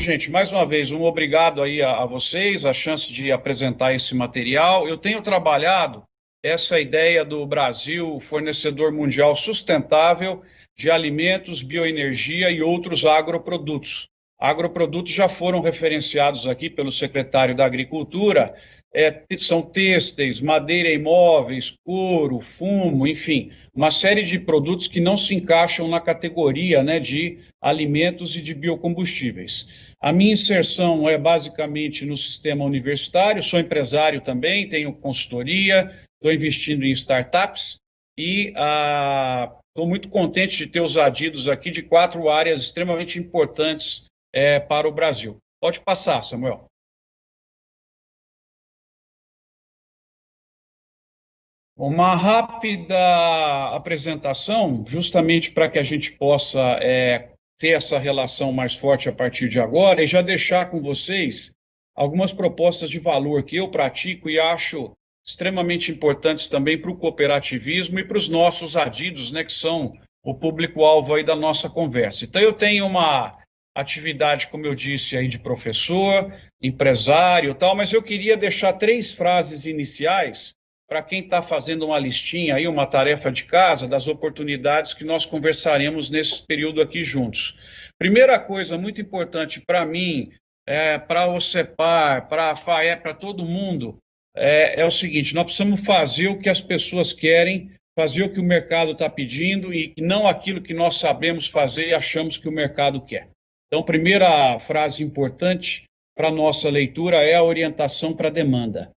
gente, mais uma vez, um obrigado aí a vocês, a chance de apresentar esse material. Eu tenho trabalhado essa ideia do Brasil fornecedor mundial sustentável de alimentos, bioenergia e outros agroprodutos. Agroprodutos já foram referenciados aqui pelo secretário da Agricultura, são têxteis, madeira e móveis, couro, fumo, enfim, uma série de produtos que não se encaixam na categoria, né, de alimentos e de biocombustíveis. A minha inserção é basicamente no sistema universitário, sou empresário também, tenho consultoria, estou investindo em startups e estou muito contente de ter os adidos aqui de 4 áreas extremamente importantes para o Brasil. Pode passar, Samuel. Uma rápida apresentação, justamente para que a gente possa ter essa relação mais forte a partir de agora e já deixar com vocês algumas propostas de valor que eu pratico e acho extremamente importantes também para o cooperativismo e para os nossos adidos, né, que são o público-alvo aí da nossa conversa. Então, eu tenho uma atividade, como eu disse, aí de professor, empresário e tal, mas eu queria deixar 3 frases iniciais para quem está fazendo uma listinha aí, uma tarefa de casa, das oportunidades que nós conversaremos nesse período aqui juntos. Primeira coisa muito importante para mim, para o CEPAR, para a FAE, para todo mundo, é o seguinte: nós precisamos fazer o que as pessoas querem, fazer o que o mercado está pedindo e não aquilo que nós sabemos fazer e achamos que o mercado quer. Então, primeira frase importante para a nossa leitura é a orientação para a demanda.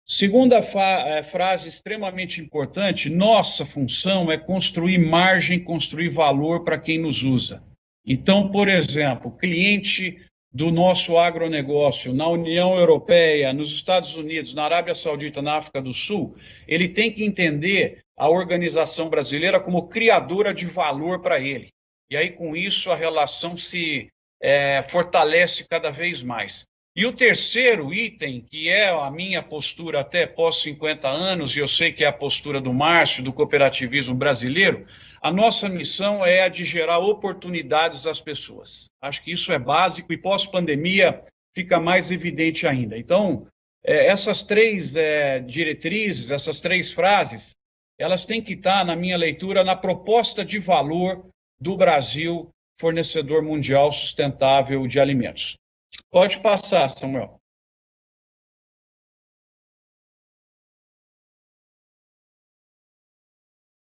Segunda frase extremamente importante: nossa função é construir margem, construir valor para quem nos usa. Então, por exemplo, cliente do nosso agronegócio na União Europeia, nos Estados Unidos, na Arábia Saudita, na África do Sul, ele tem que entender a organização brasileira como criadora de valor para ele. E aí, com isso, a relação se fortalece cada vez mais. E o terceiro item, que é a minha postura até pós 50 anos, e eu sei que é a postura do Márcio, do cooperativismo brasileiro, a nossa missão é a de gerar oportunidades às pessoas. Acho que isso é básico e pós-pandemia fica mais evidente ainda. Então, essas 3 diretrizes, essas 3 frases, elas têm que estar, na minha leitura, na proposta de valor do Brasil, fornecedor mundial sustentável de alimentos. Pode passar, Samuel.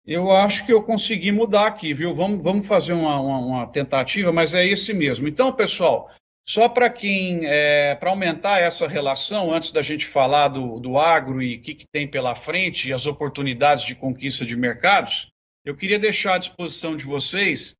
Eu acho que eu consegui mudar aqui, viu? Vamos fazer uma tentativa, mas é esse mesmo. Então, pessoal, só para para aumentar essa relação, antes da gente falar do agro e o que tem pela frente e as oportunidades de conquista de mercados, eu queria deixar à disposição de vocês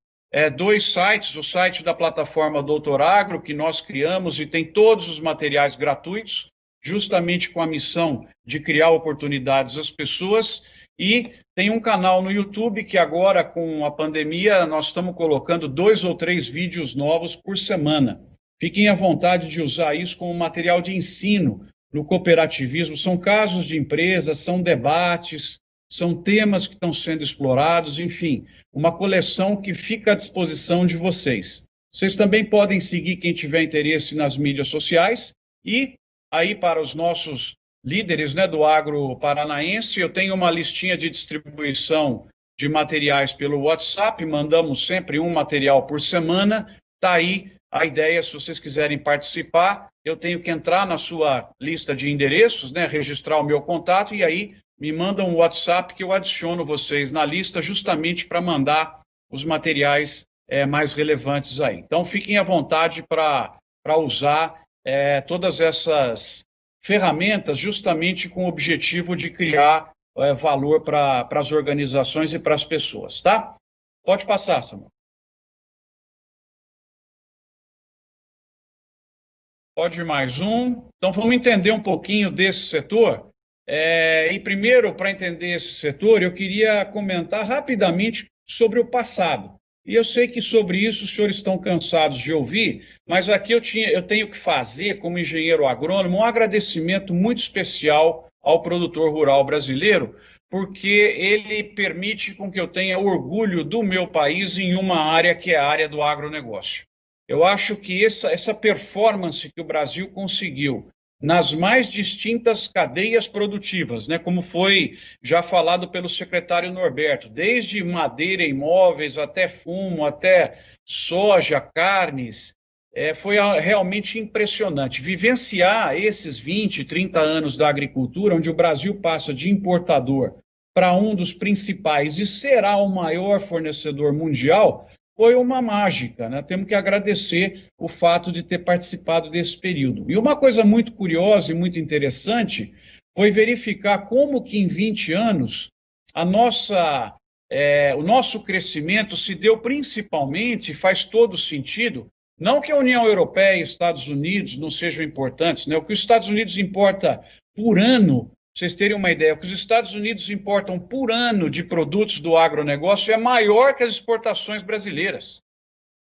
2 sites: o site da plataforma Doutor Agro, que nós criamos e tem todos os materiais gratuitos, justamente com a missão de criar oportunidades às pessoas, e tem um canal no YouTube que agora, com a pandemia, nós estamos colocando 2 ou 3 vídeos novos por semana. Fiquem à vontade de usar isso como material de ensino no cooperativismo. São casos de empresas, são debates, são temas que estão sendo explorados, enfim, uma coleção que fica à disposição de vocês. Vocês também podem seguir, quem tiver interesse, nas mídias sociais. E aí, para os nossos líderes, né, do agro paranaense, eu tenho uma listinha de distribuição de materiais pelo WhatsApp, mandamos sempre um material por semana. Está aí a ideia. Se vocês quiserem participar, eu tenho que entrar na sua lista de endereços, né, registrar o meu contato, e aí me mandam um WhatsApp que eu adiciono vocês na lista, justamente para mandar os materiais mais relevantes aí. Então, fiquem à vontade para usar todas essas ferramentas, justamente com o objetivo de criar valor para as organizações e para as pessoas, tá? Pode passar, Samuel. Pode ir mais um. Então, vamos entender um pouquinho desse setor. E primeiro, para entender esse setor, eu queria comentar rapidamente sobre o passado. E eu sei que sobre isso os senhores estão cansados de ouvir, mas aqui eu tenho que fazer, como engenheiro agrônomo, um agradecimento muito especial ao produtor rural brasileiro, porque ele permite com que eu tenha orgulho do meu país em uma área que é a área do agronegócio. Eu acho que essa performance que o Brasil conseguiu nas mais distintas cadeias produtivas, né, como foi já falado pelo secretário Norberto, desde madeira, imóveis, até fumo, até soja, carnes, foi realmente impressionante. Vivenciar esses 20, 30 anos da agricultura, onde o Brasil passa de importador para um dos principais e será o maior fornecedor mundial, foi uma mágica, né? Temos que agradecer o fato de ter participado desse período. E uma coisa muito curiosa e muito interessante foi verificar como que em 20 anos o nosso crescimento se deu principalmente, faz todo sentido, não que a União Europeia e Estados Unidos não sejam importantes, né? O que os Estados Unidos importa por ano, pra vocês terem uma ideia, o que os Estados Unidos importam por ano de produtos do agronegócio é maior que as exportações brasileiras.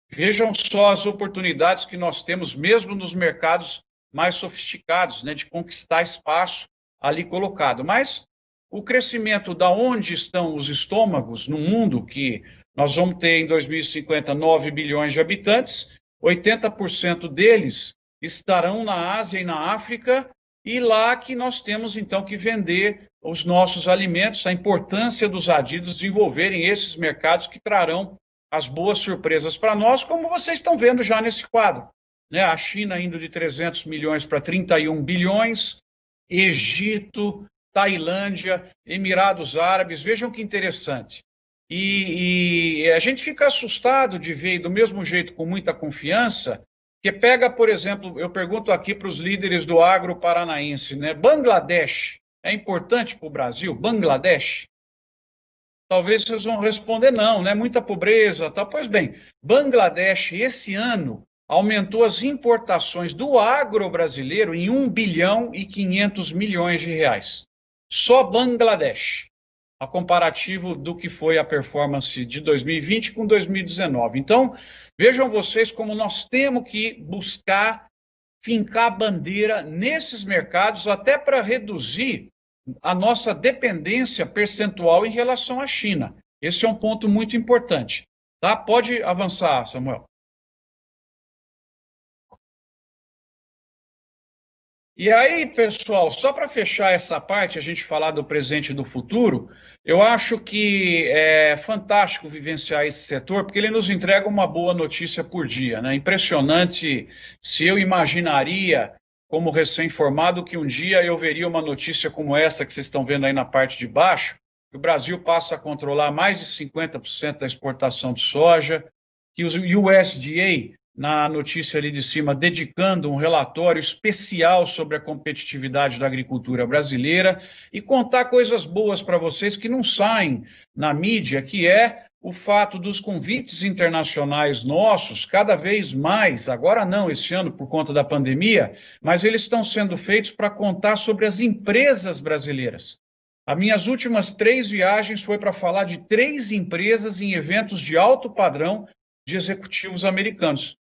Vejam só as oportunidades que nós temos, mesmo nos mercados mais sofisticados, né, de conquistar espaço ali colocado. Mas o crescimento da onde estão os estômagos no mundo, que nós vamos ter em 2050 9 bilhões de habitantes, 80% deles estarão na Ásia e na África, e lá que nós temos então que vender os nossos alimentos, a importância dos adidos desenvolverem esses mercados que trarão as boas surpresas para nós, como vocês estão vendo já nesse quadro, né? A China indo de 300 milhões para 31 bilhões, Egito, Tailândia, Emirados Árabes, vejam que interessante. E a gente fica assustado de ver, do mesmo jeito, com muita confiança, que pega, por exemplo, eu pergunto aqui para os líderes do agro paranaense, né? Bangladesh é importante para o Brasil? Bangladesh? Talvez vocês vão responder não, né? Muita pobreza, tá? Pois bem, Bangladesh esse ano aumentou as importações do agro brasileiro em 1 bilhão e 500 milhões de reais. Só Bangladesh, a comparativo do que foi a performance de 2020 com 2019. Então, vejam vocês como nós temos que buscar fincar a bandeira nesses mercados até para reduzir a nossa dependência percentual em relação à China. Esse é um ponto muito importante. Tá? Pode avançar, Samuel. E aí, pessoal, só para fechar essa parte, a gente falar do presente e do futuro, eu acho que é fantástico vivenciar esse setor, porque ele nos entrega uma boa notícia por dia, né? Impressionante se eu imaginaria, como recém-formado, que um dia eu veria uma notícia como essa que vocês estão vendo aí na parte de baixo, que o Brasil passa a controlar mais de 50% da exportação de soja, que o USDA na notícia ali de cima, dedicando um relatório especial sobre a competitividade da agricultura brasileira e contar coisas boas para vocês que não saem na mídia, que é o fato dos convites internacionais nossos, cada vez mais, agora não, esse ano por conta da pandemia, mas eles estão sendo feitos para contar sobre as empresas brasileiras. As minhas últimas 3 viagens foi para falar de 3 empresas em eventos de alto padrão de executivos americanos.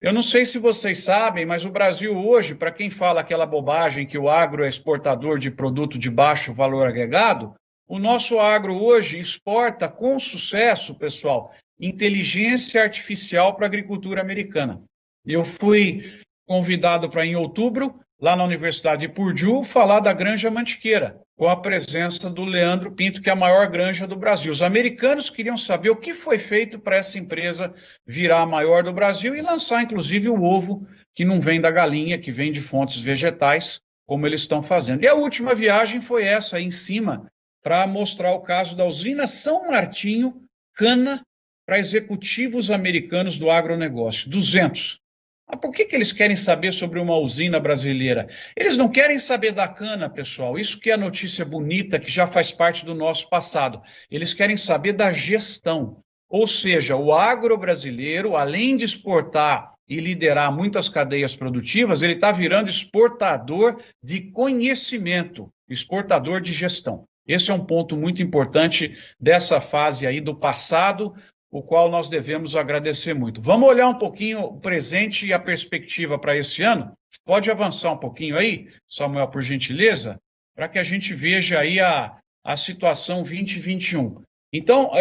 Eu não sei se vocês sabem, mas o Brasil hoje, para quem fala aquela bobagem que o agro é exportador de produto de baixo valor agregado, o nosso agro hoje exporta com sucesso, pessoal, inteligência artificial para a agricultura americana. Eu fui convidado para, em outubro, lá na Universidade de Purdue, falar da Granja Mantiqueira, com a presença do Leandro Pinto, que é a maior granja do Brasil. Os americanos queriam saber o que foi feito para essa empresa virar a maior do Brasil e lançar, inclusive, o ovo que não vem da galinha, que vem de fontes vegetais, como eles estão fazendo. E a última viagem foi essa, aí em cima, para mostrar o caso da usina São Martinho, cana, para executivos americanos do agronegócio. 200. Mas por que eles querem saber sobre uma usina brasileira? Eles não querem saber da cana, pessoal. Isso que é a notícia bonita, que já faz parte do nosso passado. Eles querem saber da gestão. Ou seja, o agro brasileiro, além de exportar e liderar muitas cadeias produtivas, ele está virando exportador de conhecimento, exportador de gestão. Esse é um ponto muito importante dessa fase aí do passado, o qual nós devemos agradecer muito. Vamos olhar um pouquinho o presente e a perspectiva para esse ano? Pode avançar um pouquinho aí, Samuel, por gentileza, para que a gente veja aí a situação 2021. Então,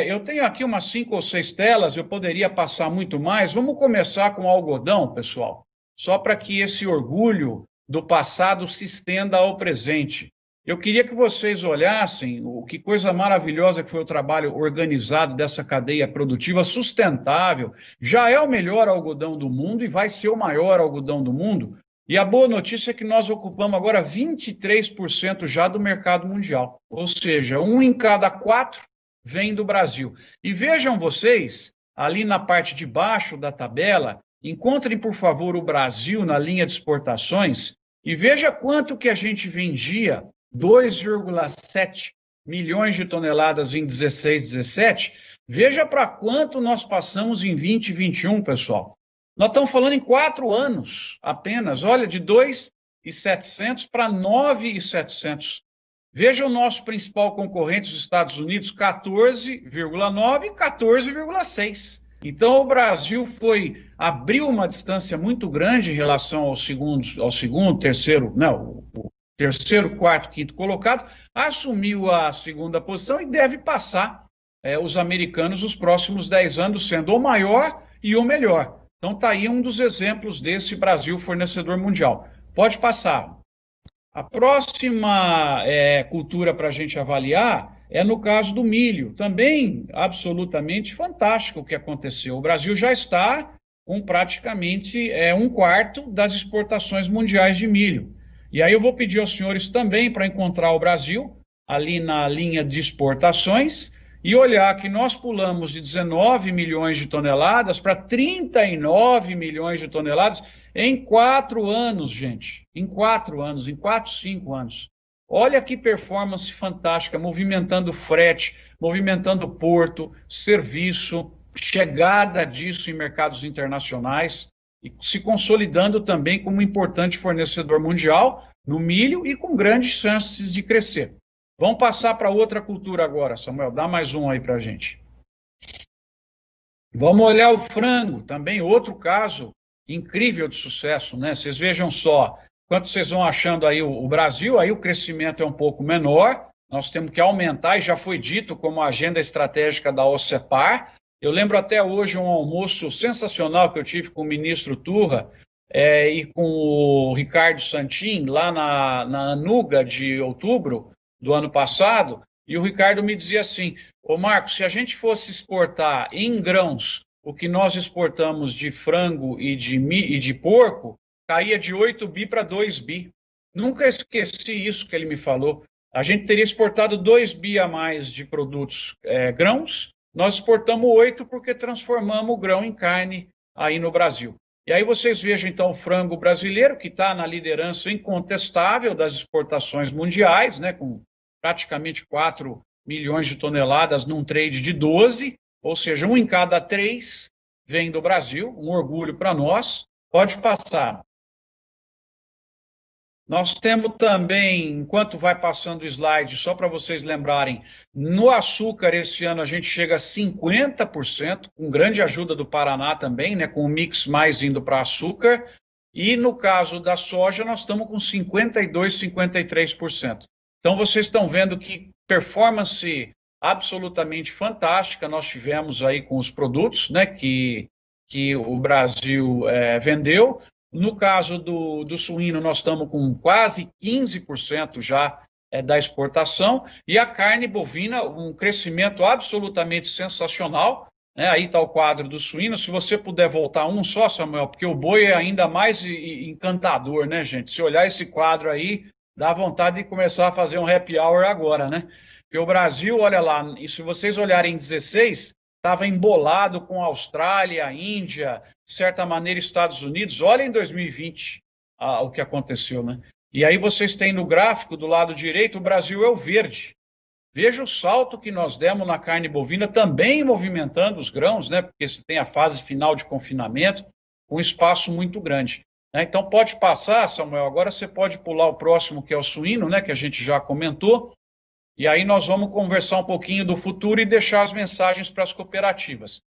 eu tenho aqui umas 5 ou 6 telas, eu poderia passar muito mais. Vamos começar com o algodão, pessoal, só para que esse orgulho do passado se estenda ao presente. Eu queria que vocês olhassem que coisa maravilhosa que foi o trabalho organizado dessa cadeia produtiva sustentável. Já é o melhor algodão do mundo e vai ser o maior algodão do mundo. E a boa notícia é que nós ocupamos agora 23% já do mercado mundial. Ou seja, 1 em cada 4 vem do Brasil. E vejam vocês, ali na parte de baixo da tabela, encontrem, por favor, o Brasil na linha de exportações e veja quanto que a gente vendia, 2,7 milhões de toneladas em 16, 17. Veja para quanto nós passamos em 20 e 21, pessoal. Nós estamos falando em 4 anos apenas, olha, de 2.700 para 9.700. Veja o nosso principal concorrente, os Estados Unidos, 14,9 e 14,6. Então, o Brasil abriu uma distância muito grande em relação ao segundo, terceiro, não, o terceiro, quarto, quinto colocado, assumiu a segunda posição e deve passar os americanos nos próximos 10 anos, sendo o maior e o melhor. Então, está aí um dos exemplos desse Brasil fornecedor mundial. Pode passar. A próxima cultura para a gente avaliar é no caso do milho. Também absolutamente fantástico o que aconteceu. O Brasil já está com praticamente 1/4 das exportações mundiais de milho. E aí eu vou pedir aos senhores também para encontrar o Brasil ali na linha de exportações e olhar que nós pulamos de 19 milhões de toneladas para 39 milhões de toneladas em 4 anos, gente. Em 4 anos, em 4, 5 anos. Olha que performance fantástica, movimentando frete, movimentando porto, serviço, chegada disso em mercados internacionais e se consolidando também como um importante fornecedor mundial no milho e com grandes chances de crescer. Vamos passar para outra cultura agora, Samuel. Dá mais um aí para a gente. Vamos olhar o frango, também outro caso incrível de sucesso, né? Vocês vejam só, quanto vocês vão achando aí o Brasil, aí o crescimento é um pouco menor, nós temos que aumentar, e já foi dito como agenda estratégica da OCEPAR. Eu lembro até hoje um almoço sensacional que eu tive com o ministro Turra e com o Ricardo Santin, lá na Anuga de outubro do ano passado, e o Ricardo me dizia assim, ô Marcos, se a gente fosse exportar em grãos o que nós exportamos de frango e de porco, caía de 8 bi para 2 bi. Nunca esqueci isso que ele me falou. A gente teria exportado 2 bi a mais de produtos grãos, nós exportamos 8 porque transformamos o grão em carne aí no Brasil. E aí vocês vejam então o frango brasileiro, que está na liderança incontestável das exportações mundiais, né, com praticamente 4 milhões de toneladas num trade de 12, ou seja, 1 em cada 3 vem do Brasil, um orgulho para nós. Pode passar. Nós temos também, enquanto vai passando o slide, só para vocês lembrarem, no açúcar esse ano a gente chega a 50%, com grande ajuda do Paraná também, né, com o mix mais indo para açúcar, e no caso da soja nós estamos com 52%, 53%. Então vocês estão vendo que performance absolutamente fantástica nós tivemos aí com os produtos, né, que o Brasil vendeu. No caso do suíno, nós estamos com quase 15% já da exportação, e a carne bovina, um crescimento absolutamente sensacional, né? Aí está o quadro do suíno. Se você puder voltar um só, Samuel, porque o boi é ainda mais encantador, né, gente? Se olhar esse quadro aí, dá vontade de começar a fazer um happy hour agora, né? Porque o Brasil, olha lá, e se vocês olharem em 16, estava embolado com a Austrália, a Índia, de certa maneira Estados Unidos. Olha em 2020 o que aconteceu, né? E aí vocês têm no gráfico do lado direito, o Brasil é o verde. Veja o salto que nós demos na carne bovina, também movimentando os grãos, né? Porque você tem a fase final de confinamento, um espaço muito grande. Né? Então pode passar, Samuel, agora você pode pular o próximo, que é o suíno, né? Que a gente já comentou. E aí nós vamos conversar um pouquinho do futuro e deixar as mensagens para as cooperativas.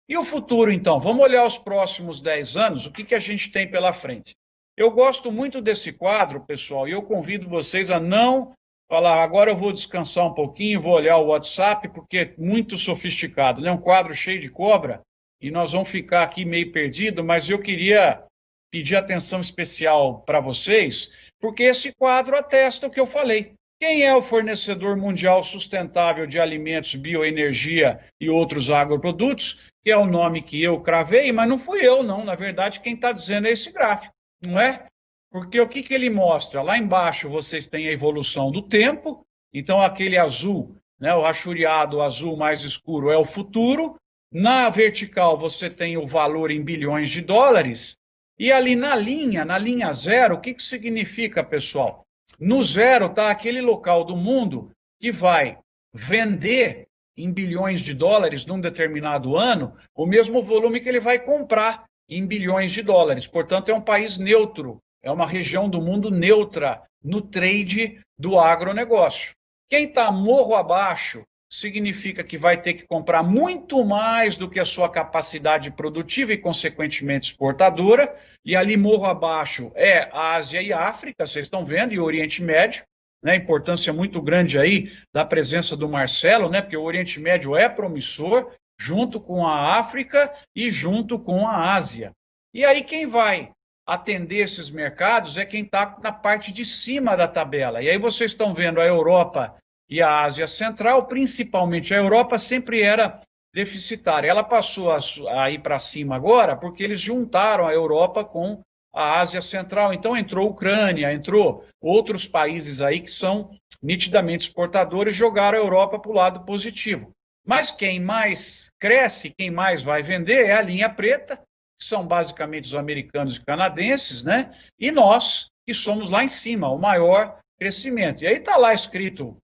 E o futuro, então? Vamos olhar os próximos 10 anos, o que a gente tem pela frente. Eu gosto muito desse quadro, pessoal, e eu convido vocês a não falar, agora eu vou descansar um pouquinho, vou olhar o WhatsApp, porque é muito sofisticado, né? Um quadro cheio de cobra, e nós vamos ficar aqui meio perdido, mas eu queria pedir atenção especial para vocês, porque esse quadro atesta o que eu falei. Quem é o fornecedor mundial sustentável de alimentos, bioenergia e outros agroprodutos? Que é o nome que eu cravei, mas não fui eu, não. Na verdade, quem está dizendo é esse gráfico, não é? Porque o que ele mostra? Lá embaixo vocês têm a evolução do tempo, então aquele azul, né, o rachuriado azul mais escuro é o futuro, na vertical você tem o valor em bilhões de dólares, e ali na linha zero, o que significa, pessoal? No zero está aquele local do mundo que vai vender em bilhões de dólares num determinado ano o mesmo volume que ele vai comprar em bilhões de dólares. Portanto, é um país neutro, é uma região do mundo neutra no trade do agronegócio. Quem está morro abaixo significa que vai ter que comprar muito mais do que a sua capacidade produtiva e, consequentemente, exportadora. E ali morro abaixo é Ásia e África, vocês estão vendo, e o Oriente Médio, né? Importância muito grande aí da presença do Marcelo, né? Porque o Oriente Médio é promissor, junto com a África e junto com a Ásia. E aí quem vai atender esses mercados é quem está na parte de cima da tabela. E aí vocês estão vendo a Europa e a Ásia Central, principalmente a Europa, sempre era deficitária. Ela passou a ir para cima agora porque eles juntaram a Europa com a Ásia Central. Então entrou a Ucrânia, entrou outros países aí que são nitidamente exportadores, jogaram a Europa para o lado positivo. Mas quem mais cresce, quem mais vai vender é a linha preta, que são basicamente os americanos e canadenses, né? E nós, que somos lá em cima, o maior crescimento. E aí está lá escrito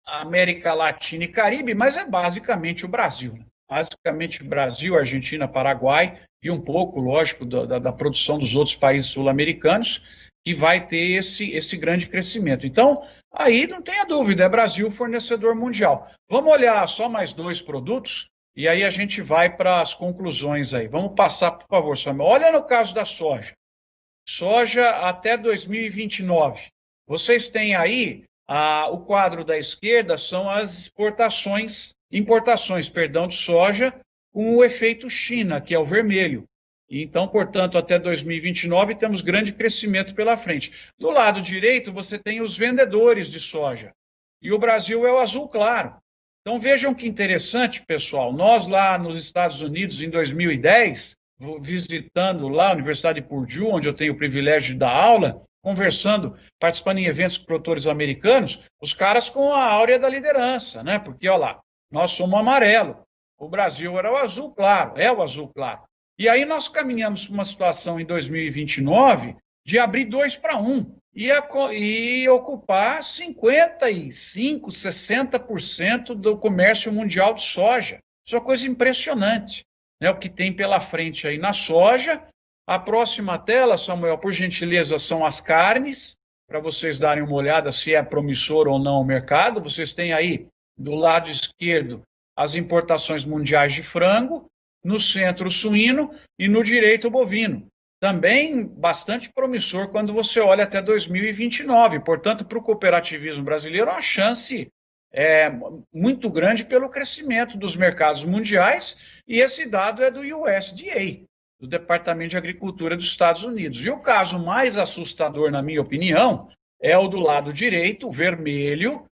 América Latina e Caribe, mas é basicamente o Brasil. Né? Basicamente Brasil, Argentina, Paraguai e um pouco, lógico, da produção dos outros países sul-americanos, que vai ter esse grande crescimento. Então, aí não tenha dúvida, é Brasil fornecedor mundial. Vamos olhar só mais dois produtos e aí a gente vai para as conclusões aí. Vamos passar, por favor, Samuel. Olha no caso da soja. Soja até 2029. Vocês têm aí o quadro da esquerda são as importações, perdão, de soja com o efeito China, que é o vermelho. Então, portanto, até 2029 temos grande crescimento pela frente. Do lado direito, você tem os vendedores de soja. E o Brasil é o azul claro. Então, vejam que interessante, pessoal. Nós lá nos Estados Unidos, em 2010, visitando lá a Universidade de Purdue, onde eu tenho o privilégio de dar aula, conversando, participando em eventos com produtores americanos, os caras com a áurea da liderança, né? Porque, olha lá, nós somos amarelo, o Brasil era o azul claro, é o azul claro. E aí nós caminhamos para uma situação em 2029 de abrir 2 para 1 e ocupar 55%, 60% do comércio mundial de soja. Isso é uma coisa impressionante, né? O que tem pela frente aí na soja. A próxima tela, Samuel, por gentileza, são as carnes, para vocês darem uma olhada se é promissor ou não o mercado. Vocês têm aí, do lado esquerdo, as importações mundiais de frango, no centro o suíno e no direito o bovino. Também bastante promissor quando você olha até 2029. Portanto, para o cooperativismo brasileiro, uma chance muito grande pelo crescimento dos mercados mundiais, e esse dado é do USDA, do Departamento de Agricultura dos Estados Unidos. E o caso mais assustador, na minha opinião, é o do lado direito, o vermelho,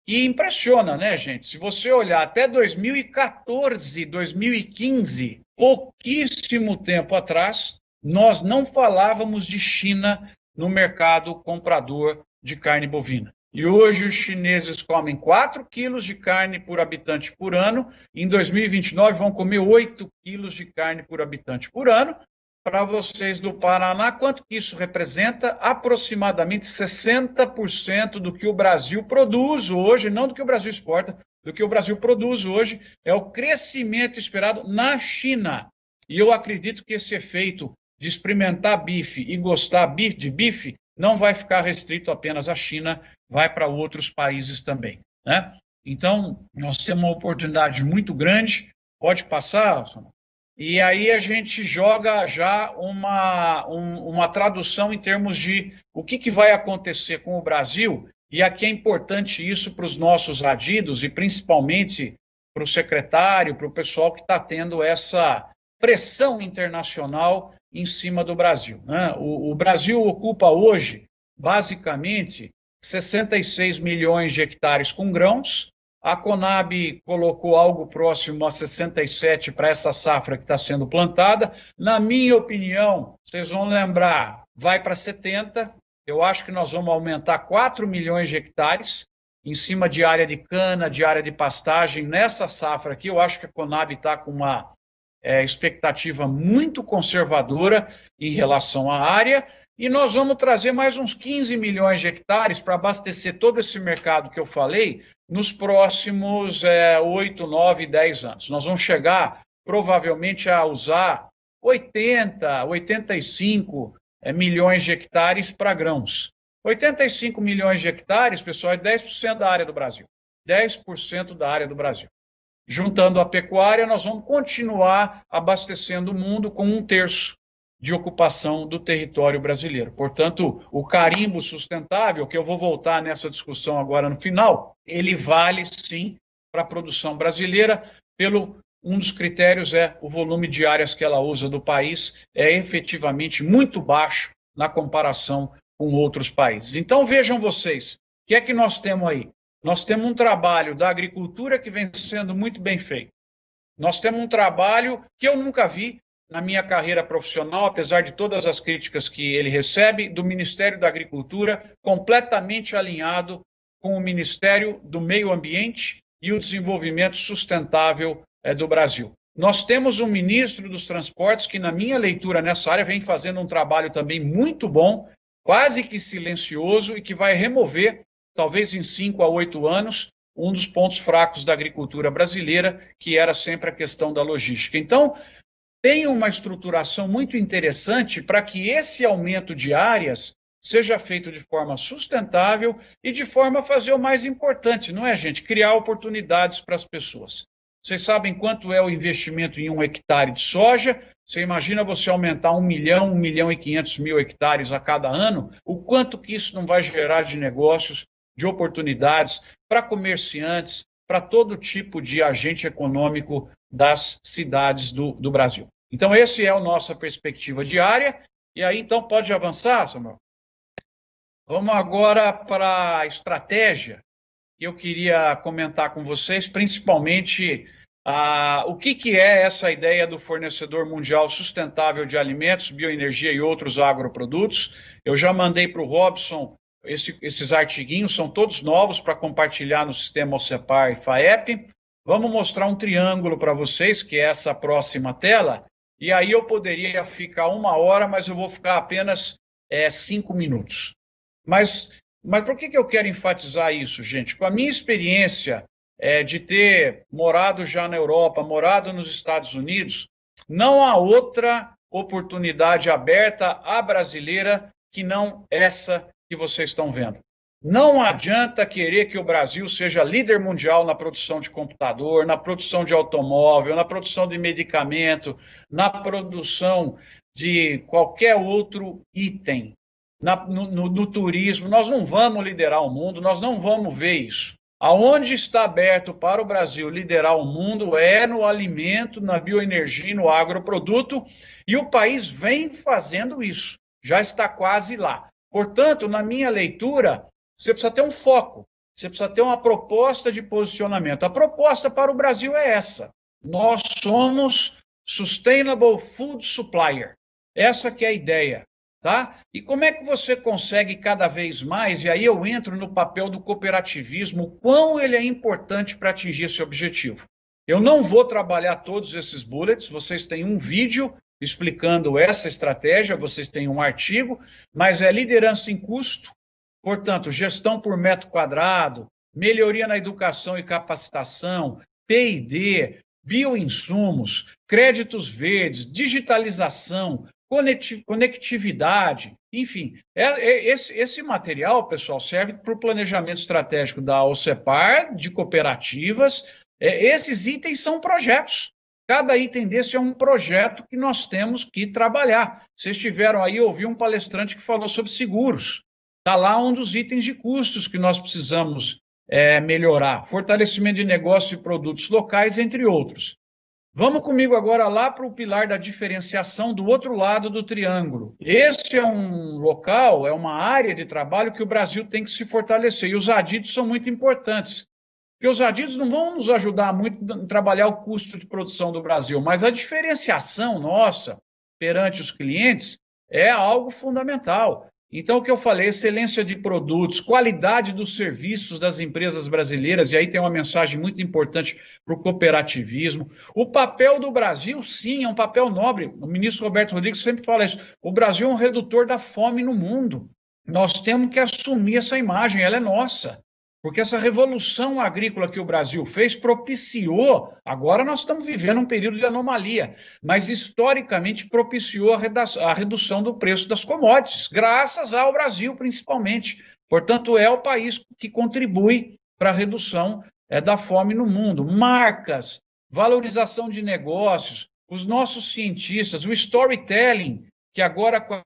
que impressiona, né, gente? Se você olhar até 2014, 2015, pouquíssimo tempo atrás, nós não falávamos de China no mercado comprador de carne bovina. E hoje os chineses comem 4 quilos de carne por habitante por ano. Em 2029 vão comer 8 quilos de carne por habitante por ano. Para vocês do Paraná, quanto que isso representa? Aproximadamente 60% do que o Brasil produz hoje, não do que o Brasil exporta, do que o Brasil produz hoje, é o crescimento esperado na China. E eu acredito que esse efeito de experimentar bife e gostar de bife não vai ficar restrito apenas à China, vai para outros países também, né? Então, nós temos uma oportunidade muito grande. Pode passar, Samuel? E aí a gente joga já uma tradução em termos de o que vai acontecer com o Brasil e aqui é importante isso para os nossos adidos e principalmente para o secretário, para o pessoal que está tendo essa pressão internacional em cima do Brasil, né? O Brasil ocupa hoje, basicamente, 66 milhões de hectares com grãos. A Conab colocou algo próximo a 67 para essa safra que está sendo plantada. Na minha opinião, vocês vão lembrar, vai para 70. Eu acho que nós vamos aumentar 4 milhões de hectares em cima de área de cana, de área de pastagem. Nessa safra aqui, eu acho que a Conab está com uma expectativa muito conservadora em relação à área, e nós vamos trazer mais uns 15 milhões de hectares para abastecer todo esse mercado que eu falei nos próximos 8, 9, 10 anos. Nós vamos chegar, provavelmente, a usar 80, 85 milhões de hectares para grãos. 85 milhões de hectares, pessoal, é 10% da área do Brasil. 10% da área do Brasil. Juntando a pecuária, nós vamos continuar abastecendo o mundo com 1/3 de ocupação do território brasileiro. Portanto, o carimbo sustentável, que eu vou voltar nessa discussão agora no final, ele vale sim para a produção brasileira. Um dos critérios é o volume de áreas que ela usa do país, é efetivamente muito baixo na comparação com outros países. Então vejam vocês, o que é que nós temos aí? Nós temos um trabalho da agricultura que vem sendo muito bem feito. Nós temos um trabalho que eu nunca vi na minha carreira profissional, apesar de todas as críticas que ele recebe, do Ministério da Agricultura, completamente alinhado com o Ministério do Meio Ambiente e o Desenvolvimento Sustentável do Brasil. Nós temos um ministro dos Transportes que, na minha leitura nessa área, vem fazendo um trabalho também muito bom, quase que silencioso, e que vai remover, talvez em 5 a 8 anos, um dos pontos fracos da agricultura brasileira, que era sempre a questão da logística. Então, tem uma estruturação muito interessante para que esse aumento de áreas seja feito de forma sustentável e de forma a fazer o mais importante, não é, gente? Criar oportunidades para as pessoas. Vocês sabem quanto é o investimento em 1 hectare de soja? Você imagina você aumentar 1 milhão, 1 milhão e 500 mil hectares a cada ano? O quanto que isso não vai gerar de negócios, de oportunidades para comerciantes, para todo tipo de agente econômico das cidades do Brasil. Então, essa é a nossa perspectiva diária. E aí, então, pode avançar, Samuel? Vamos agora para a estratégia que eu queria comentar com vocês, principalmente o que é essa ideia do fornecedor mundial sustentável de alimentos, bioenergia e outros agroprodutos. Eu já mandei para o Robson esses artiguinhos, são todos novos para compartilhar no sistema OCEPAR e FAEP. Vamos mostrar um triângulo para vocês, que é essa próxima tela, e aí eu poderia ficar 1 hora, mas eu vou ficar apenas 5 minutos. Mas por que eu quero enfatizar isso, gente? Com a minha experiência de ter morado já na Europa, morado nos Estados Unidos, não há outra oportunidade aberta à brasileira que não essa que vocês estão vendo. Não adianta querer que o Brasil seja líder mundial na produção de computador, na produção de automóvel, na produção de medicamento, na produção de qualquer outro item, no turismo. Nós não vamos liderar o mundo, nós não vamos ver isso. Aonde está aberto para o Brasil liderar o mundo é no alimento, na bioenergia, no agroproduto, e o país vem fazendo isso, já está quase lá. Portanto, na minha leitura, você precisa ter um foco, você precisa ter uma proposta de posicionamento. A proposta para o Brasil é essa: nós somos Sustainable Food Supplier. Essa que é a ideia, tá? E como é que você consegue cada vez mais, e aí eu entro no papel do cooperativismo, o quão ele é importante para atingir esse objetivo. Eu não vou trabalhar todos esses bullets, vocês têm um vídeo explicando essa estratégia, vocês têm um artigo, mas é liderança em custo, portanto, gestão por metro quadrado, melhoria na educação e capacitação, P&D, bioinsumos, créditos verdes, digitalização, conectividade, enfim. Esse material, pessoal, serve para o planejamento estratégico da OCEPAR, de cooperativas. Esses itens são projetos. Cada item desse é um projeto que nós temos que trabalhar. Vocês tiveram aí, ouvi um palestrante que falou sobre seguros. Está lá um dos itens de custos que nós precisamos melhorar. Fortalecimento de negócios e produtos locais, entre outros. Vamos comigo agora lá para o pilar da diferenciação do outro lado do triângulo. Esse é um local, é uma área de trabalho que o Brasil tem que se fortalecer. E os adidos são muito importantes. Porque os adidos não vão nos ajudar muito a trabalhar o custo de produção do Brasil, mas a diferenciação nossa perante os clientes é algo fundamental. Então, o que eu falei, excelência de produtos, qualidade dos serviços das empresas brasileiras, e aí tem uma mensagem muito importante para o cooperativismo. O papel do Brasil, sim, é um papel nobre. O ministro Roberto Rodrigues sempre fala isso. O Brasil é um redutor da fome no mundo. Nós temos que assumir essa imagem, ela é nossa. Porque essa revolução agrícola que o Brasil fez propiciou, agora nós estamos vivendo um período de anomalia, mas historicamente propiciou a redução do preço das commodities, graças ao Brasil principalmente. Portanto, é o país que contribui para a redução da fome no mundo. Marcas, valorização de negócios, os nossos cientistas, o storytelling, que agora com a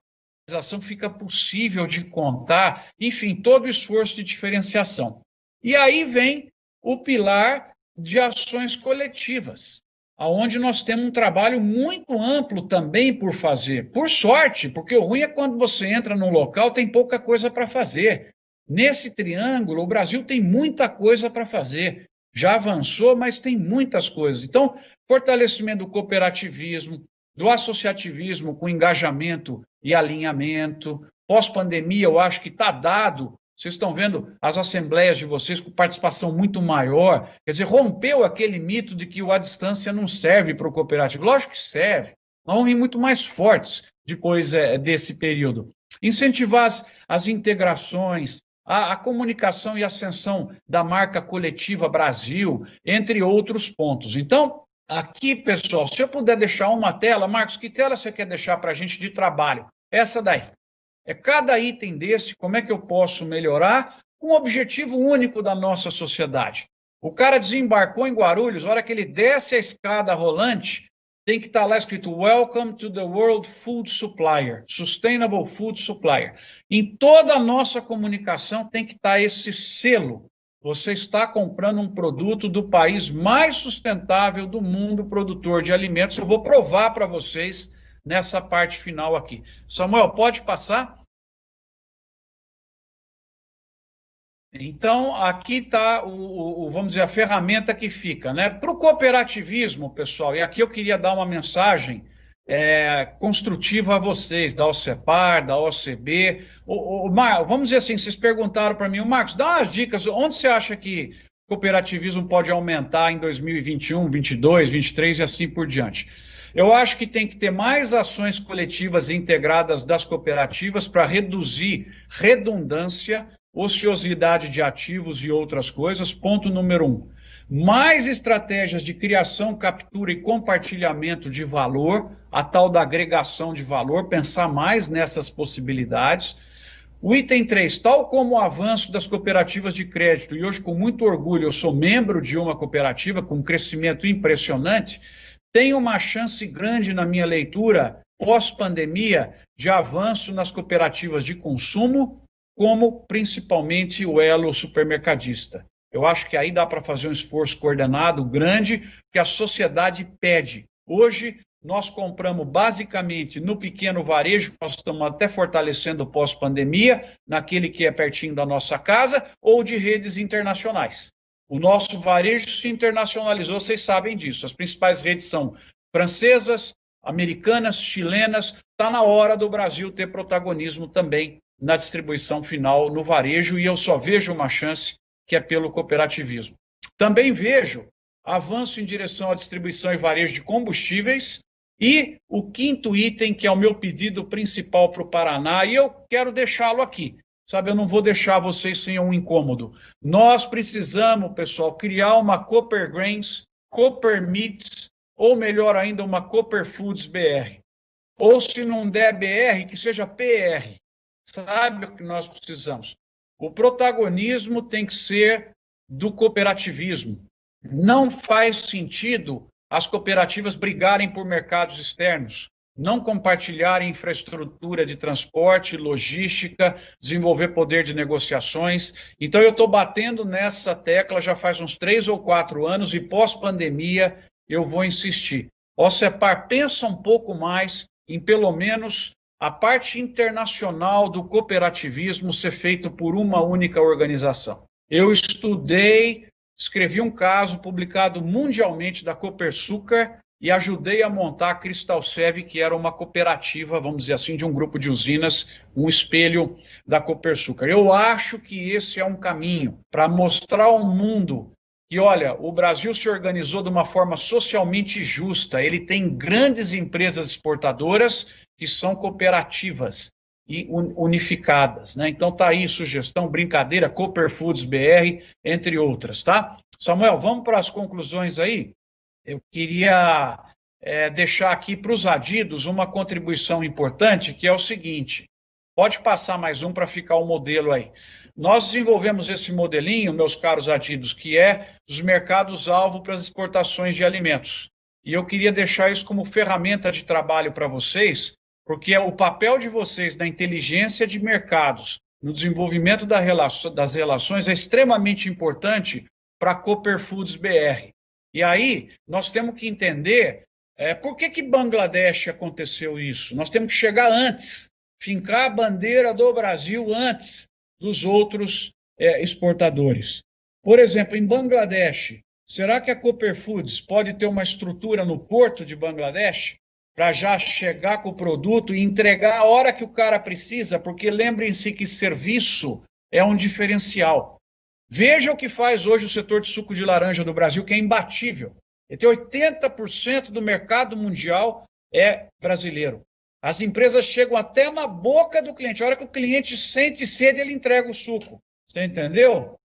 organização fica possível de contar, enfim, todo o esforço de diferenciação. E aí vem o pilar de ações coletivas, onde nós temos um trabalho muito amplo também por fazer. Por sorte, porque o ruim é quando você entra num local, tem pouca coisa para fazer. Nesse triângulo, o Brasil tem muita coisa para fazer. Já avançou, mas tem muitas coisas. Então, fortalecimento do cooperativismo, do associativismo com engajamento e alinhamento. Pós-pandemia, eu acho que está dado. Vocês estão vendo as assembleias de vocês com participação muito maior. Quer dizer, rompeu aquele mito de que a distância não serve para o cooperativo. Lógico que serve. Nós vamos vir muito mais fortes depois desse período. Incentivar as integrações, a comunicação e ascensão da marca coletiva Brasil, entre outros pontos. Então, aqui, pessoal, se eu puder deixar uma tela, Marcos, que tela você quer deixar para a gente de trabalho? Essa daí. É cada item desse, como é que eu posso melhorar, com um objetivo único da nossa sociedade. O cara desembarcou em Guarulhos, a hora que ele desce a escada rolante, tem que estar lá escrito Welcome to the World Food Supplier, Sustainable Food Supplier. Em toda a nossa comunicação tem que estar esse selo. Você está comprando um produto do país mais sustentável do mundo produtor de alimentos. Eu vou provar para vocês nessa parte final aqui. Samuel, pode passar? Então, aqui está, vamos dizer, a ferramenta que fica, né? Para o cooperativismo, pessoal, e aqui eu queria dar uma mensagem construtiva a vocês, da OCEPAR, da OCB. Vamos dizer assim, vocês perguntaram para mim, Marcos, dá umas dicas, onde você acha que o cooperativismo pode aumentar em 2021, 22, 23 e assim por diante? Eu acho que tem que ter mais ações coletivas integradas das cooperativas para reduzir redundância, ociosidade de ativos e outras coisas. Ponto número 1. Mais estratégias de criação, captura e compartilhamento de valor, a tal da agregação de valor, pensar mais nessas possibilidades. O item 3, tal como o avanço das cooperativas de crédito, e hoje com muito orgulho eu sou membro de uma cooperativa com um crescimento impressionante, tem uma chance grande na minha leitura, pós-pandemia, de avanço nas cooperativas de consumo, como principalmente o elo supermercadista. Eu acho que aí dá para fazer um esforço coordenado grande que a sociedade pede. Hoje, nós compramos basicamente no pequeno varejo, nós estamos até fortalecendo pós-pandemia, naquele que é pertinho da nossa casa, ou de redes internacionais. O nosso varejo se internacionalizou, vocês sabem disso. As principais redes são francesas, americanas, chilenas. Está na hora do Brasil ter protagonismo também na distribuição final no varejo, e eu só vejo uma chance, que é pelo cooperativismo. Também vejo avanço em direção à distribuição e varejo de combustíveis, e o quinto item, que é o meu pedido principal para o Paraná, e eu quero deixá-lo aqui. Sabe, eu não vou deixar vocês sem um incômodo. Nós precisamos, pessoal, criar uma Cooper Grains, Cooper Meats, ou melhor ainda, uma Cooper Foods BR. Ou se não der BR, que seja PR. Sabe o que nós precisamos? O protagonismo tem que ser do cooperativismo. Não faz sentido as cooperativas brigarem por mercados externos. não compartilhar infraestrutura de transporte, logística, desenvolver poder de negociações. Então, eu estou batendo nessa tecla já faz uns 3 ou 4 anos e pós-pandemia eu vou insistir. OCEPAR pensa um pouco mais em, pelo menos, a parte internacional do cooperativismo ser feito por uma única organização. Eu estudei, escrevi um caso publicado mundialmente da Copersucar e ajudei a montar a Cristalsev, que era uma cooperativa, vamos dizer assim, de um grupo de usinas, um espelho da Copersucar. Eu acho que esse é um caminho para mostrar ao mundo que, olha, o Brasil se organizou de uma forma socialmente justa, ele tem grandes empresas exportadoras que são cooperativas e unificadas, né? Então tá aí sugestão, brincadeira, Cooper Foods BR, entre outras, tá? Samuel, vamos para as conclusões aí? Eu queria deixar aqui para os adidos uma contribuição importante, que é o seguinte, pode passar mais um para ficar o modelo aí. Nós desenvolvemos esse modelinho, meus caros adidos, que é os mercados-alvo para as exportações de alimentos. E eu queria deixar isso como ferramenta de trabalho para vocês, porque o papel de vocês na inteligência de mercados, no desenvolvimento das relações, é extremamente importante para a Cooper Foods BR. E aí, nós temos que entender por que Bangladesh aconteceu isso. Nós temos que chegar antes, fincar a bandeira do Brasil antes dos outros exportadores. Por exemplo, em Bangladesh, será que a Cooper Foods pode ter uma estrutura no porto de Bangladesh para já chegar com o produto e entregar a hora que o cara precisa? Porque lembrem-se que serviço é um diferencial. Veja o que faz hoje o setor de suco de laranja do Brasil, que é imbatível. Ele tem 80% do mercado mundial é brasileiro. As empresas chegam até na boca do cliente. A hora que o cliente sente sede, ele entrega o suco. Você entendeu?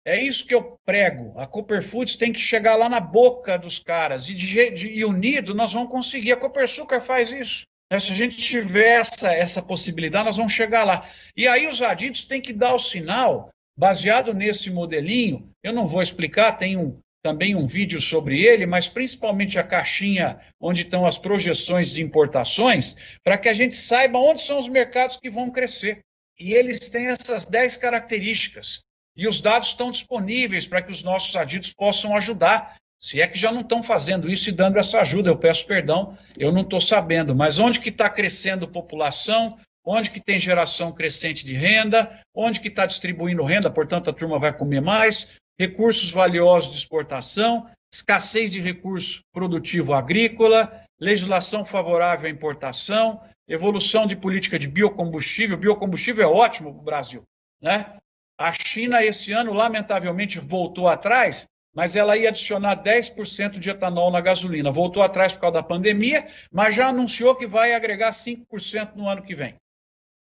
É isso que eu prego. A Cooper Foods tem que chegar lá na boca dos caras. E unido, nós vamos conseguir. A Copersucar faz isso. Se a gente tiver essa possibilidade, nós vamos chegar lá. E aí os adidos têm que dar o sinal, baseado nesse modelinho. Eu não vou explicar, tem também um vídeo sobre ele, mas principalmente a caixinha onde estão as projeções de importações, para que a gente saiba onde são os mercados que vão crescer. E eles têm essas 10 características. E os dados estão disponíveis para que os nossos adidos possam ajudar. Se é que já não estão fazendo isso e dando essa ajuda, eu peço perdão, eu não estou sabendo. Mas onde que está crescendo população, onde que tem geração crescente de renda, onde que está distribuindo renda, portanto a turma vai comer mais, recursos valiosos de exportação, escassez de recurso produtivo agrícola, legislação favorável à importação, evolução de política de biocombustível. Biocombustível é ótimo para o Brasil, né? A China, esse ano, lamentavelmente, voltou atrás, mas ela ia adicionar 10% de etanol na gasolina. Voltou atrás por causa da pandemia, mas já anunciou que vai agregar 5% no ano que vem.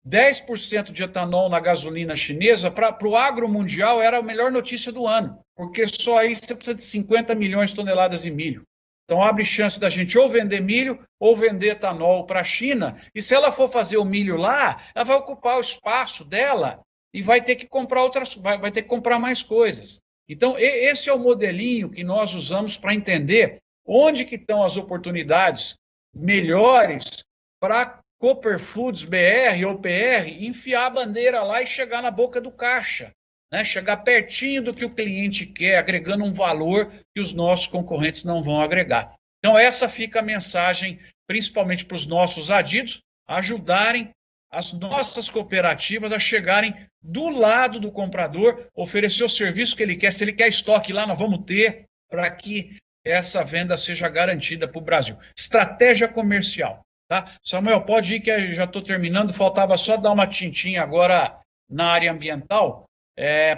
10% de etanol na gasolina chinesa, para o agro mundial, era a melhor notícia do ano, porque só aí você precisa de 50 milhões de toneladas de milho. Então, abre chance da gente ou vender milho ou vender etanol para a China. E se ela for fazer o milho lá, ela vai ocupar o espaço dela e vai ter que comprar vai ter que comprar mais coisas. Então, esse é o modelinho que nós usamos para entender onde que estão as oportunidades melhores para Cooper Foods BR ou PR enfiar a bandeira lá e chegar na boca do caixa, né? Chegar pertinho do que o cliente quer, agregando um valor que os nossos concorrentes não vão agregar. Então, essa fica a mensagem, principalmente para os nossos adidos, ajudarem as nossas cooperativas a chegarem do lado do comprador, oferecer o serviço que ele quer. Se ele quer estoque lá, nós vamos ter, para que essa venda seja garantida para o Brasil. Estratégia comercial. Tá? Samuel, pode ir que eu já estou terminando, faltava só dar uma tintinha agora na área ambiental,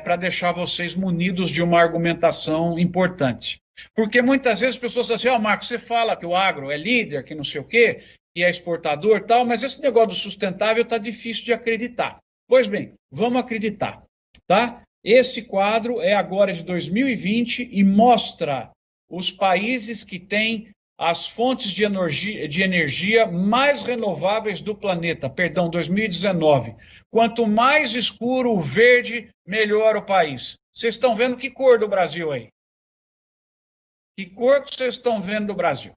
para deixar vocês munidos de uma argumentação importante. Porque muitas vezes as pessoas dizem assim, Marcos, você fala que o agro é líder, que não sei o quê, que é exportador e tal, mas esse negócio do sustentável está difícil de acreditar. Pois bem, vamos acreditar, tá? Esse quadro é agora de 2020 e mostra os países que têm as fontes de energia mais renováveis do planeta, perdão, 2019. Quanto mais escuro o verde, melhor o país. Vocês estão vendo que cor do Brasil aí? Que cor que vocês estão vendo do Brasil?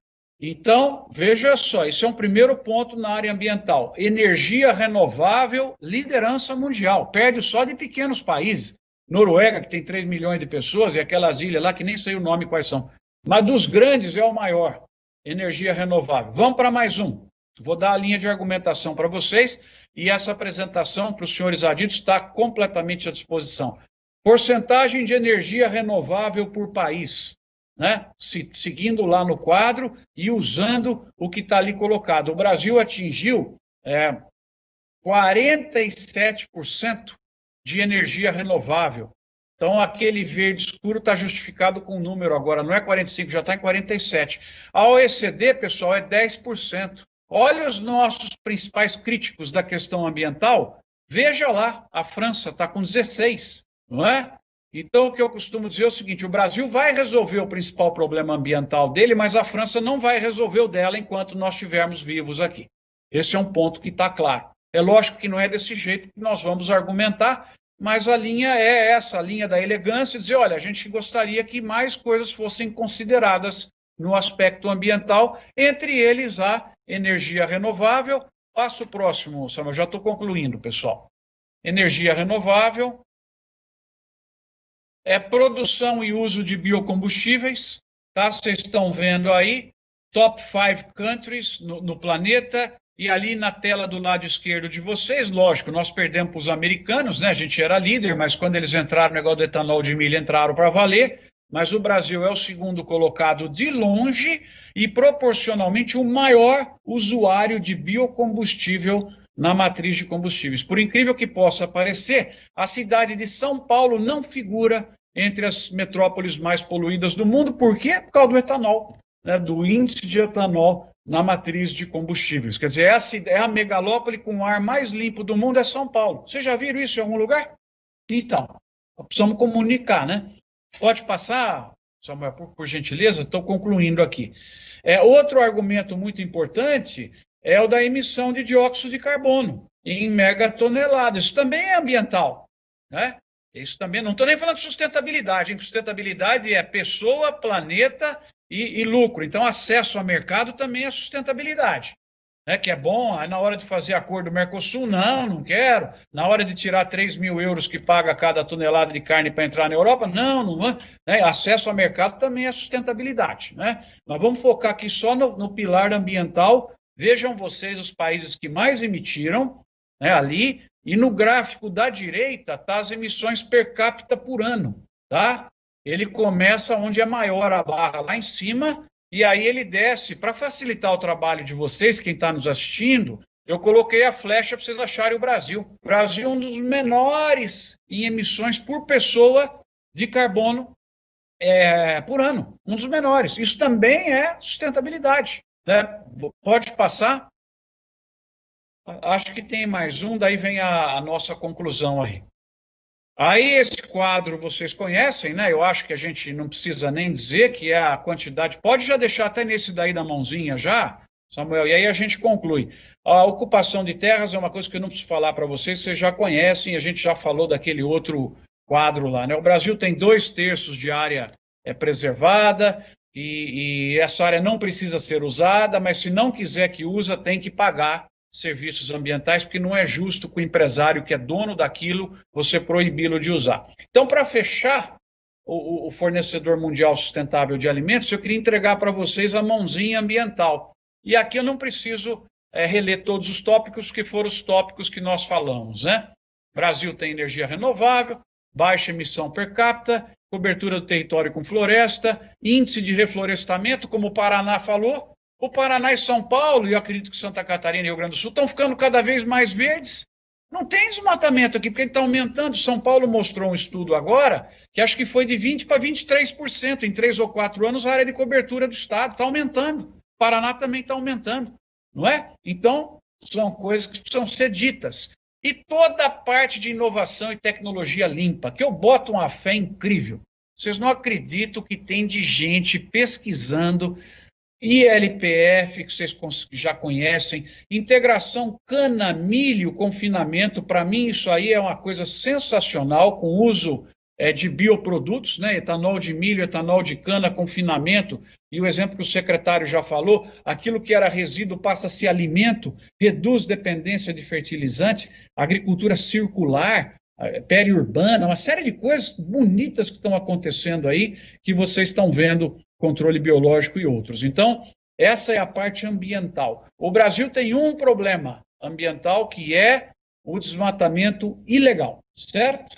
Então, veja só, isso é um primeiro ponto na área ambiental. Energia renovável, liderança mundial. Perde só de pequenos países. Noruega, que tem 3 milhões de pessoas, e aquelas ilhas lá que nem sei o nome quais são. Mas dos grandes é o maior. Energia renovável. Vamos para mais um. Vou dar a linha de argumentação para vocês e essa apresentação para os senhores adidos está completamente à disposição. Porcentagem de energia renovável por país, né? Seguindo lá no quadro e usando o que está ali colocado. O Brasil atingiu 47% de energia renovável. Então, aquele verde escuro está justificado com o número agora, não é 45, já está em 47. A OECD, pessoal, é 10%. Olha os nossos principais críticos da questão ambiental. Veja lá, a França está com 16, não é? Então, o que eu costumo dizer é o seguinte, o Brasil vai resolver o principal problema ambiental dele, mas a França não vai resolver o dela enquanto nós estivermos vivos aqui. Esse é um ponto que está claro. É lógico que não é desse jeito que nós vamos argumentar, mas a linha é essa, a linha da elegância, dizer, olha, a gente gostaria que mais coisas fossem consideradas no aspecto ambiental, entre eles a energia renovável. Passo próximo, Samuel, já estou concluindo, pessoal. Energia renovável, produção e uso de biocombustíveis, tá? Vocês estão vendo aí, top 5 countries no planeta, e ali na tela do lado esquerdo de vocês, lógico, nós perdemos para os americanos, né? A gente era líder, mas quando eles entraram no negócio do etanol de milho, entraram para valer, mas o Brasil é o segundo colocado de longe e proporcionalmente o maior usuário de biocombustível na matriz de combustíveis. Por incrível que possa parecer, a cidade de São Paulo não figura entre as metrópoles mais poluídas do mundo. Por quê? Por causa do etanol, né? Do índice de etanol na matriz de combustíveis. Quer dizer, é a megalópole com o ar mais limpo do mundo, é São Paulo. Vocês já viram isso em algum lugar? Então, precisamos comunicar, né? Pode passar, Samuel, por gentileza? Estou concluindo aqui. Outro argumento muito importante é o da emissão de dióxido de carbono em megatoneladas. Isso também é ambiental, né? Isso também, não estou nem falando de sustentabilidade, hein? Sustentabilidade é pessoa, planeta e lucro. Então, acesso ao mercado também é sustentabilidade, né? Que é bom, aí na hora de fazer acordo do Mercosul, não quero. Na hora de tirar 3 mil euros que paga cada tonelada de carne para entrar na Europa, não, né? Acesso ao mercado também é sustentabilidade, né? Mas vamos focar aqui só no pilar ambiental. Vejam vocês os países que mais emitiram, né, ali, e no gráfico da direita está as emissões per capita por ano, tá? Ele começa onde é maior a barra, lá em cima, e aí ele desce. Para facilitar o trabalho de vocês, quem está nos assistindo, eu coloquei a flecha para vocês acharem o Brasil. O Brasil é um dos menores em emissões por pessoa de carbono por ano, um dos menores. Isso também é sustentabilidade, né? Pode passar? Acho que tem mais um, daí vem a nossa conclusão aí. Aí esse quadro vocês conhecem, né? Eu acho que a gente não precisa nem dizer que é a quantidade. Pode já deixar até nesse daí da mãozinha já, Samuel, e aí a gente conclui. A ocupação de terras é uma coisa que eu não preciso falar para vocês já conhecem, a gente já falou daquele outro quadro lá, né? O Brasil tem 2/3 de área preservada, e essa área não precisa ser usada, mas se não quiser que usa, tem que pagar serviços ambientais, porque não é justo com o empresário que é dono daquilo, você proibi-lo de usar. Então, para fechar o fornecedor mundial sustentável de alimentos, eu queria entregar para vocês a mãozinha ambiental. E aqui eu não preciso reler todos os tópicos, que foram os tópicos que nós falamos, né? Brasil tem energia renovável, baixa emissão per capita, cobertura do território com floresta, índice de reflorestamento, como o Paraná falou. O Paraná e São Paulo, e eu acredito que Santa Catarina e Rio Grande do Sul, estão ficando cada vez mais verdes. Não tem desmatamento aqui, porque ele está aumentando. São Paulo mostrou um estudo agora, que acho que foi de 20% para 23%. Em 3 ou 4 anos, a área de cobertura do estado está aumentando. O Paraná também está aumentando, não é? Então, são coisas que precisam ser ditas. E toda a parte de inovação e tecnologia limpa, que eu boto uma fé incrível. Vocês não acreditam que tem de gente pesquisando ILPF, que vocês já conhecem, integração cana-milho, confinamento, para mim isso aí é uma coisa sensacional, com uso de bioprodutos, né? Etanol de milho, etanol de cana, confinamento, e o exemplo que o secretário já falou, aquilo que era resíduo passa a ser alimento, reduz dependência de fertilizante, agricultura circular, periurbana, uma série de coisas bonitas que estão acontecendo aí, que vocês estão vendo, controle biológico e outros. Então, essa é a parte ambiental. O Brasil tem um problema ambiental, que é o desmatamento ilegal, certo?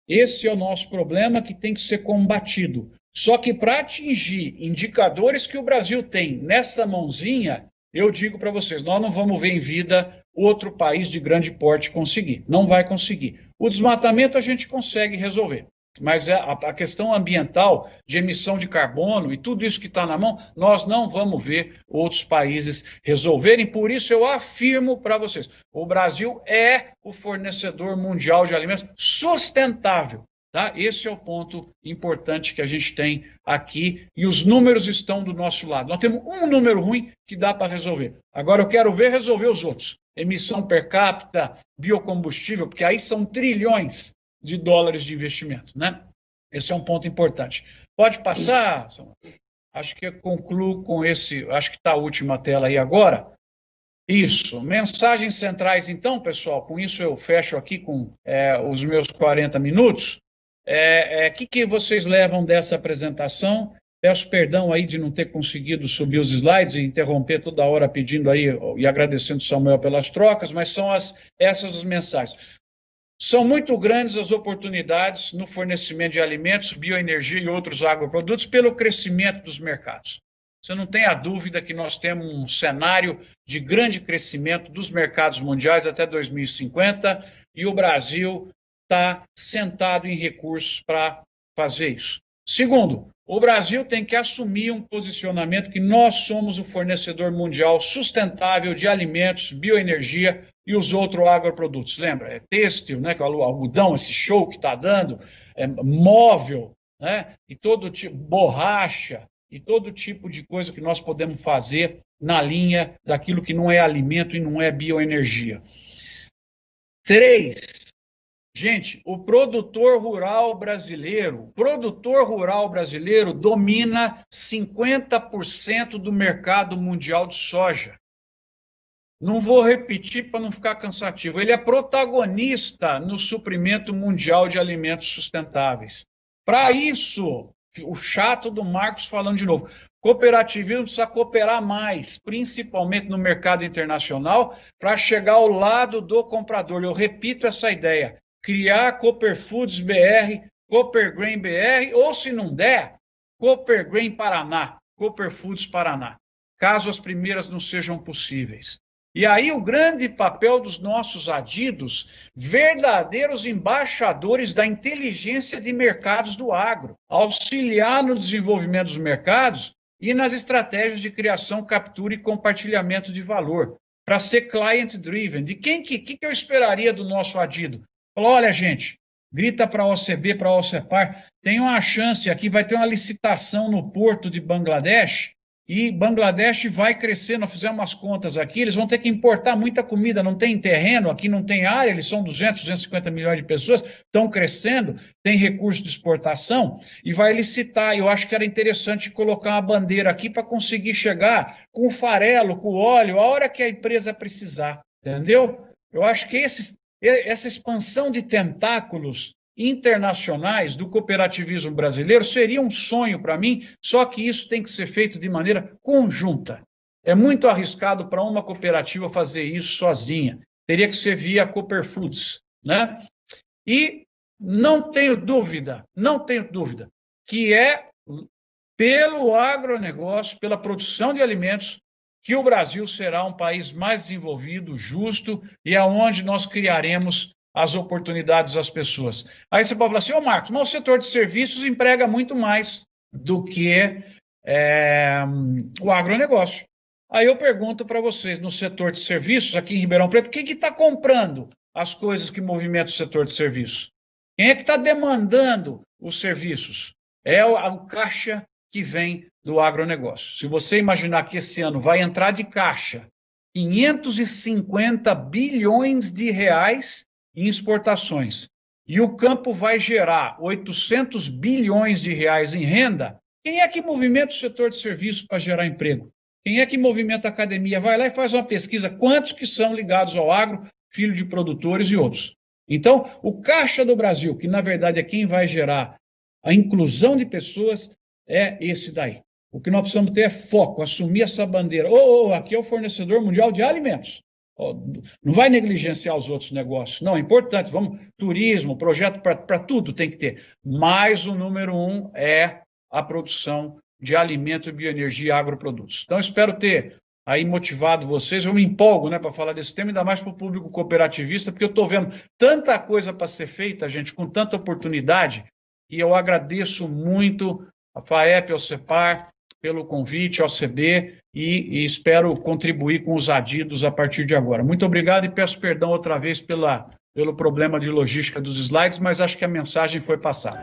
Esse é o nosso problema, que tem que ser combatido. Só que para atingir indicadores que o Brasil tem nessa mãozinha, eu digo para vocês, nós não vamos ver em vida outro país de grande porte conseguir. Não vai conseguir. O desmatamento a gente consegue resolver. Mas a questão ambiental, de emissão de carbono e tudo isso que está na mão, nós não vamos ver outros países resolverem. Por isso eu afirmo para vocês, o Brasil é o fornecedor mundial de alimentos sustentável. Tá? Esse é o ponto importante que a gente tem aqui, e os números estão do nosso lado. Nós temos um número ruim que dá para resolver. Agora eu quero ver resolver os outros. Emissão per capita, biocombustível, porque aí são trilhões de dólares de investimento, né? Esse é um ponto importante. Pode passar? Acho que eu concluo com esse, acho que está a última tela aí agora. Isso, mensagens centrais então, pessoal, com isso eu fecho aqui com os meus 40 minutos. Que vocês levam dessa apresentação? Peço perdão aí de não ter conseguido subir os slides e interromper toda hora pedindo aí e agradecendo Samuel pelas trocas, mas são essas as mensagens. São muito grandes as oportunidades no fornecimento de alimentos, bioenergia e outros agroprodutos pelo crescimento dos mercados. Você não tem a dúvida que nós temos um cenário de grande crescimento dos mercados mundiais até 2050 e o Brasil está sentado em recursos para fazer isso. Segundo, o Brasil tem que assumir um posicionamento que nós somos o fornecedor mundial sustentável de alimentos, bioenergia e os outros agroprodutos. Lembra? É têxtil, né? Que é o algodão, esse show que está dando, móvel, né? E todo tipo, borracha, e todo tipo de coisa que nós podemos fazer na linha daquilo que não é alimento e não é bioenergia. 3. Gente, o produtor rural brasileiro domina 50% do mercado mundial de soja. Não vou repetir para não ficar cansativo. Ele é protagonista no suprimento mundial de alimentos sustentáveis. Para isso, o chato do Marcos falando de novo, cooperativismo precisa cooperar mais, principalmente no mercado internacional, para chegar ao lado do comprador. Eu repito essa ideia. Criar Cooper Foods BR, Cooper Grain BR, ou se não der, Cooper Grain Paraná, Cooper Foods Paraná, caso as primeiras não sejam possíveis. E aí o grande papel dos nossos adidos, verdadeiros embaixadores da inteligência de mercados do agro, auxiliar no desenvolvimento dos mercados e nas estratégias de criação, captura e compartilhamento de valor, para ser client-driven. De quem que eu esperaria do nosso adido? Falou, olha, gente, grita para a OCB, para a OCEPAR, tem uma chance aqui, vai ter uma licitação no porto de Bangladesh, e Bangladesh vai crescer, nós fizemos umas contas aqui, eles vão ter que importar muita comida, não tem terreno, aqui não tem área, eles são 200, 250 milhões de pessoas, estão crescendo, tem recurso de exportação, e vai licitar. Eu acho que era interessante colocar uma bandeira aqui para conseguir chegar com o farelo, com o óleo, a hora que a empresa precisar, entendeu? Eu acho que essa expansão de tentáculos internacionais do cooperativismo brasileiro seria um sonho para mim, só que isso tem que ser feito de maneira conjunta. É muito arriscado para uma cooperativa fazer isso sozinha. Teria que ser via Cooper Foods, né? E não tenho dúvida que é pelo agronegócio, pela produção de alimentos, que o Brasil será um país mais desenvolvido, justo, e é onde nós criaremos as oportunidades às pessoas. Aí você pode falar assim, Marcos, mas o setor de serviços emprega muito mais do que o agronegócio. Aí eu pergunto para vocês, no setor de serviços, aqui em Ribeirão Preto, quem que está comprando as coisas que movimentam o setor de serviços? Quem é que está demandando os serviços? É o caixa que vem do agronegócio. Se você imaginar que esse ano vai entrar de caixa 550 bilhões de reais em exportações, e o campo vai gerar 800 bilhões de reais em renda, Quem é que movimenta o setor de serviços para gerar emprego? Quem é que movimenta a academia? Vai lá e faz uma pesquisa, quantos que são ligados ao agro, filho de produtores e outros. Então, o Caixa do Brasil, que na verdade é quem vai gerar a inclusão de pessoas, é esse daí. O que nós precisamos ter é foco, assumir essa bandeira. Aqui é o fornecedor mundial de alimentos. Não vai negligenciar os outros negócios. Não, é importante. Vamos, turismo, projeto para tudo tem que ter. Mas o número 1 é a produção de alimento e bioenergia e agroprodutos. Então, espero ter aí motivado vocês. Eu me empolgo, né, para falar desse tema, ainda mais para o público cooperativista, porque eu estou vendo tanta coisa para ser feita, gente, com tanta oportunidade, e eu agradeço muito a FAEP, ao CEPAR, pelo convite, ao CB, e espero contribuir com os adidos a partir de agora. Muito obrigado e peço perdão outra vez pelo problema de logística dos slides, mas acho que a mensagem foi passada.